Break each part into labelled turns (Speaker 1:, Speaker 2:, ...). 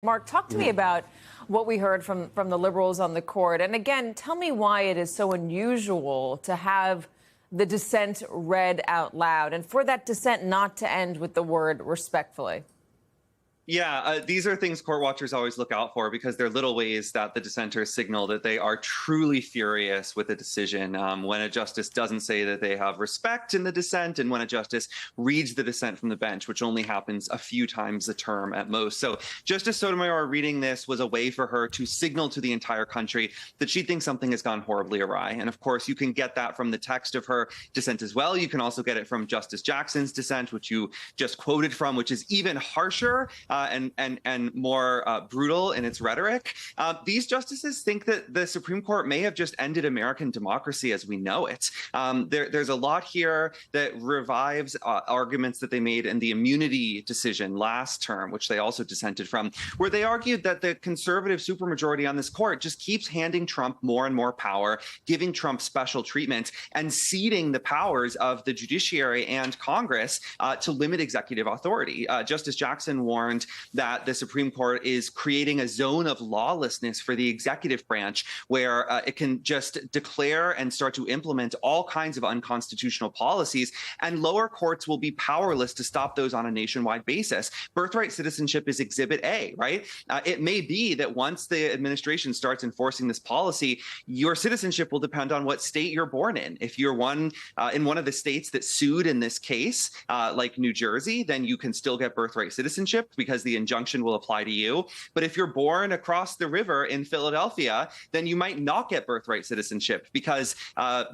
Speaker 1: Mark, talk to me about what we heard from the liberals on the court. And again, tell me why it is so unusual to have the dissent read out loud and for that dissent not to end with the word respectfully.
Speaker 2: Yeah, these are things court watchers always look out for because they're little ways that the dissenters signal that they are truly furious with a decision. When a justice doesn't say that they have respect in the dissent, and when a justice reads the dissent from the bench, which only happens a few times a term at most. So Justice Sotomayor reading this was a way for her to signal to the entire country that she thinks something has gone horribly awry. And of course, you can get that from the text of her dissent as well. You can also get it from Justice Jackson's dissent, which you just quoted from, which is even harsher and more brutal in its rhetoric. These justices think that the Supreme Court may have just ended American democracy as we know it. There's a lot here that revives arguments that they made in the immunity decision last term, which they also dissented from, where they argued that the conservative supermajority on this court just keeps handing Trump more and more power, giving Trump special treatment, and ceding the powers of the judiciary and Congress to limit executive authority. Justice Jackson warned that the Supreme Court is creating a zone of lawlessness for the executive branch where it can just declare and start to implement all kinds of unconstitutional policies, and lower courts will be powerless to stop those on a nationwide basis. Birthright citizenship is Exhibit A, right? It may be that once the administration starts enforcing this policy, your citizenship will depend on what state you're born in. If you're in one of the states that sued in this case, like New Jersey, then you can still get birthright citizenship because the injunction will apply to you. But if you're born across the river in Philadelphia, then you might not get birthright citizenship because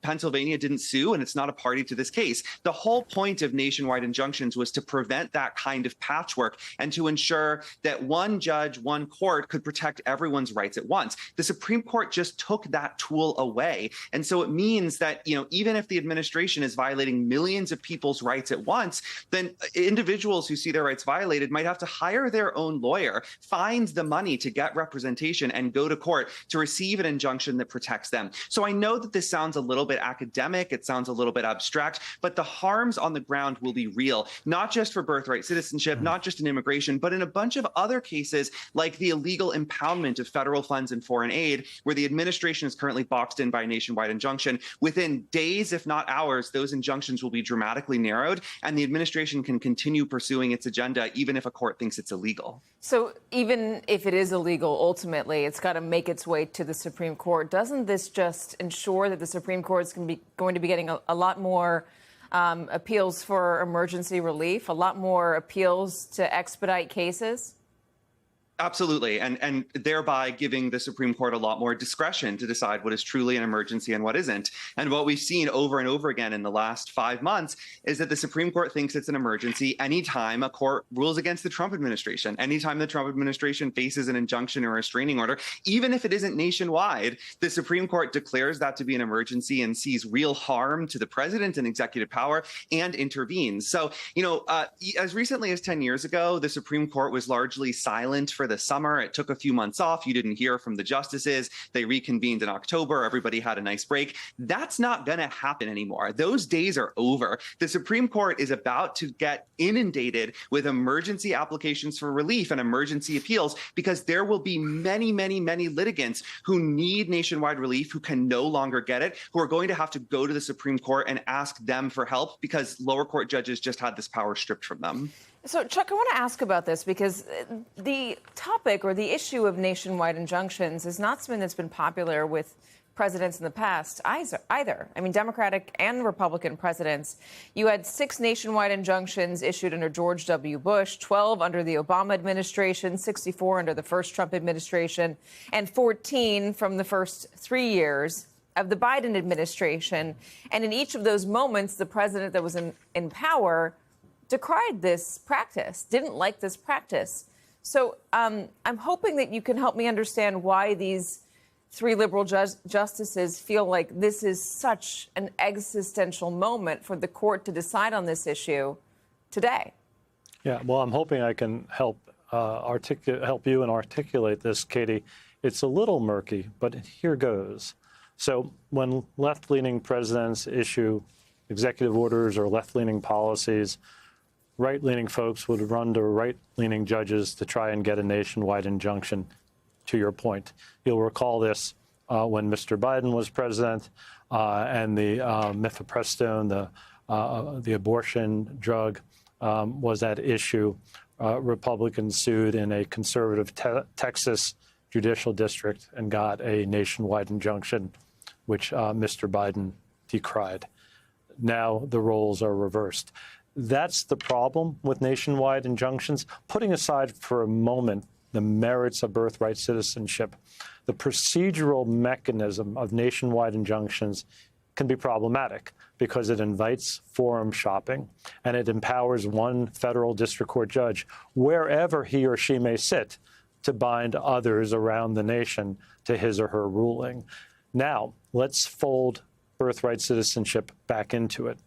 Speaker 2: Pennsylvania didn't sue and it's not a party to this case. The whole point of nationwide injunctions was to prevent that kind of patchwork and to ensure that one judge, one court could protect everyone's rights at once. The Supreme Court just took that tool away. And so it means that, even if the administration is violating millions of people's rights at once, then individuals who see their rights violated might have to hire their own lawyer, find the money to get representation, and go to court to receive an injunction that protects them. So I know that this sounds a little bit academic, it sounds a little bit abstract, but the harms on the ground will be real, not just for birthright citizenship, not just in immigration, but in a bunch of other cases like the illegal impoundment of federal funds and foreign aid, where the administration is currently boxed in by a nationwide injunction. Within days, if not hours, those injunctions will be dramatically narrowed, and the administration can continue pursuing its agenda even if a court thinks it's illegal.
Speaker 1: So even if it is illegal, ultimately, it's got to make its way to the Supreme Court. Doesn't this just ensure that the Supreme Court is going to be getting a lot more appeals for emergency relief, a lot more appeals to expedite cases?
Speaker 2: Absolutely. And thereby giving the Supreme Court a lot more discretion to decide what is truly an emergency and what isn't. And what we've seen over and over again in the last 5 months is that the Supreme Court thinks it's an emergency anytime a court rules against the Trump administration, anytime the Trump administration faces an injunction or a restraining order, even if it isn't nationwide, the Supreme Court declares that to be an emergency and sees real harm to the president and executive power and intervenes. So, as recently as 10 years ago, the Supreme Court was largely silent for the summer. It took a few months off. You didn't hear from the justices. They reconvened in October. Everybody had a nice break. That's not going to happen anymore. Those days are over. The Supreme Court is about to get inundated with emergency applications for relief and emergency appeals because there will be many, many, many litigants who need nationwide relief, who can no longer get it, who are going to have to go to the Supreme Court and ask them for help because lower court judges just had this power stripped from them.
Speaker 1: So, Chuck, I want to ask about this because the topic or the issue of nationwide injunctions is not something that's been popular with presidents in the past either. I mean, Democratic and Republican presidents. You had 6 nationwide injunctions issued under George W. Bush, 12 under the Obama administration, 64 under the first Trump administration, and 14 from the first 3 years of the Biden administration. And in each of those moments, the president that was in power decried this practice, didn't like this practice. So I'm hoping that you can help me understand why these 3 liberal justices feel like this is such an existential moment for the court to decide on this issue today.
Speaker 3: Yeah, well, I'm hoping I can help you and articulate this, Katie. It's a little murky, but here goes. So when left-leaning presidents issue executive orders or left-leaning policies, right-leaning folks would run to right-leaning judges to try and get a nationwide injunction, to your point. You'll recall this when Mr. Biden was president and the mifepristone, the abortion drug, was at issue. Republicans sued in a conservative Texas judicial district and got a nationwide injunction, which Mr. Biden decried. Now the roles are reversed. That's the problem with nationwide injunctions. Putting aside for a moment the merits of birthright citizenship, the procedural mechanism of nationwide injunctions can be problematic because it invites forum shopping and it empowers one federal district court judge, wherever he or she may sit, to bind others around the nation to his or her ruling. Now, let's fold birthright citizenship back into it.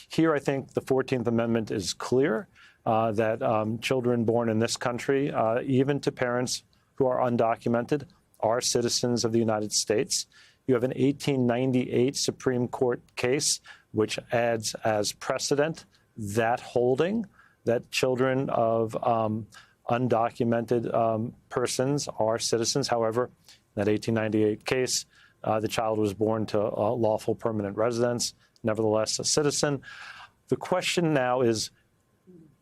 Speaker 3: Here, I think the 14th Amendment is clear that children born in this country, even to parents who are undocumented, are citizens of the United States. You have an 1898 Supreme Court case which adds as precedent that holding that children of undocumented persons are citizens. However, in that 1898 case, the child was born to lawful permanent residence, nevertheless a citizen. The question now is,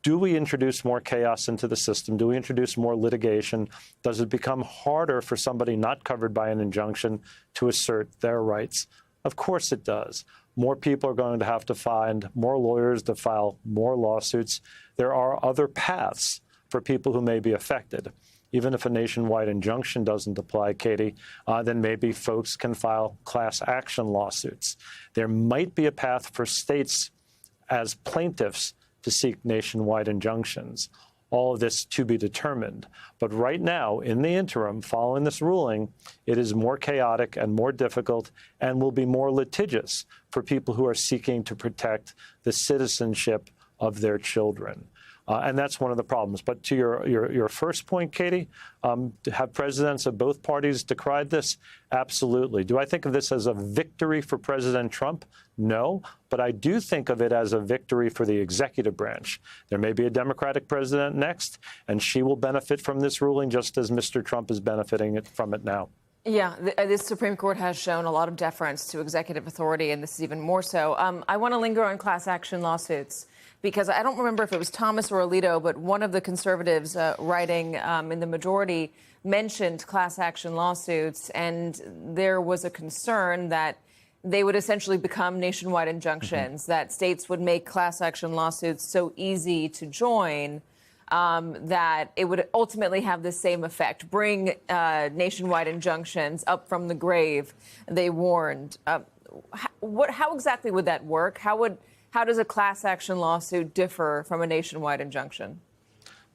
Speaker 3: do we introduce more chaos into the system? Do we introduce more litigation? Does it become harder for somebody not covered by an injunction to assert their rights? Of course it does. More people are going to have to find more lawyers to file more lawsuits. There are other paths for people who may be affected. Even if a nationwide injunction doesn't apply, Katie, then maybe folks can file class action lawsuits. There might be a path for states as plaintiffs to seek nationwide injunctions. All of this to be determined. But right now, in the interim, following this ruling, it is more chaotic and more difficult and will be more litigious for people who are seeking to protect the citizenship of their children. And that's one of the problems. But to your first point, Katie, have presidents of both parties decried this? Absolutely. Do I think of this as a victory for President Trump? No. But I do think of it as a victory for the executive branch. There may be a Democratic president next, and she will benefit from this ruling just as Mr. Trump is benefiting from it now.
Speaker 1: Yeah, the Supreme Court has shown a lot of deference to executive authority, and this is even more so. I want to linger on class action lawsuits, because I don't remember if it was Thomas or Alito, but one of the conservatives writing in the majority mentioned class action lawsuits, and there was a concern that they would essentially become nationwide injunctions, that states would make class action lawsuits so easy to join that it would ultimately have the same effect, bring nationwide injunctions up from the grave, they warned. How exactly would that work? How does a class action lawsuit differ from a nationwide injunction?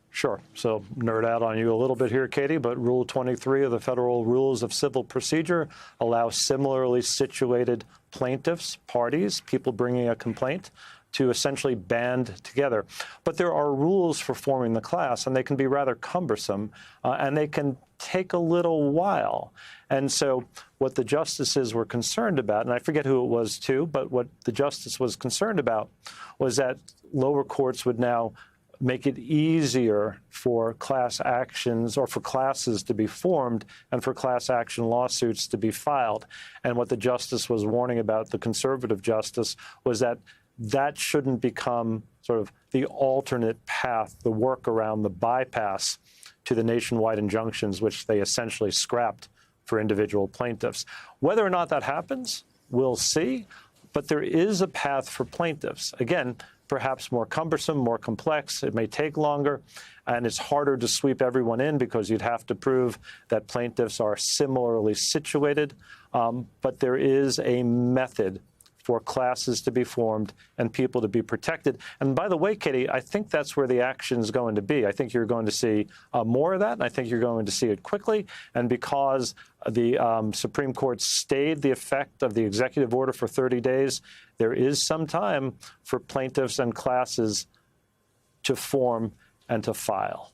Speaker 3: Sure. So nerd out on you a little bit here, Katie, but Rule 23 of the Federal Rules of Civil Procedure allows similarly situated plaintiffs, parties, people bringing a complaint, to essentially band together. But there are rules for forming the class, and they can be rather cumbersome, and they can take a little while. And so what the justices were concerned about, and I forget who it was too, but what the justice was concerned about was that lower courts would now make it easier for class actions or for classes to be formed and for class action lawsuits to be filed. And what the justice was warning about, the conservative justice, was that that shouldn't become sort of the alternate path, the workaround, the bypass to the nationwide injunctions, which they essentially scrapped for individual plaintiffs. Whether or not that happens, we'll see. But there is a path for plaintiffs. Again, perhaps more cumbersome, more complex. It may take longer, and it's harder to sweep everyone in because you'd have to prove that plaintiffs are similarly situated. But there is a method for classes to be formed and people to be protected. And by the way, Katie, I think that's where the action is going to be. I think you're going to see more of that, and I think you're going to see it quickly. And because the Supreme Court stayed the effect of the executive order for 30 days, there is some time for plaintiffs and classes to form and to file.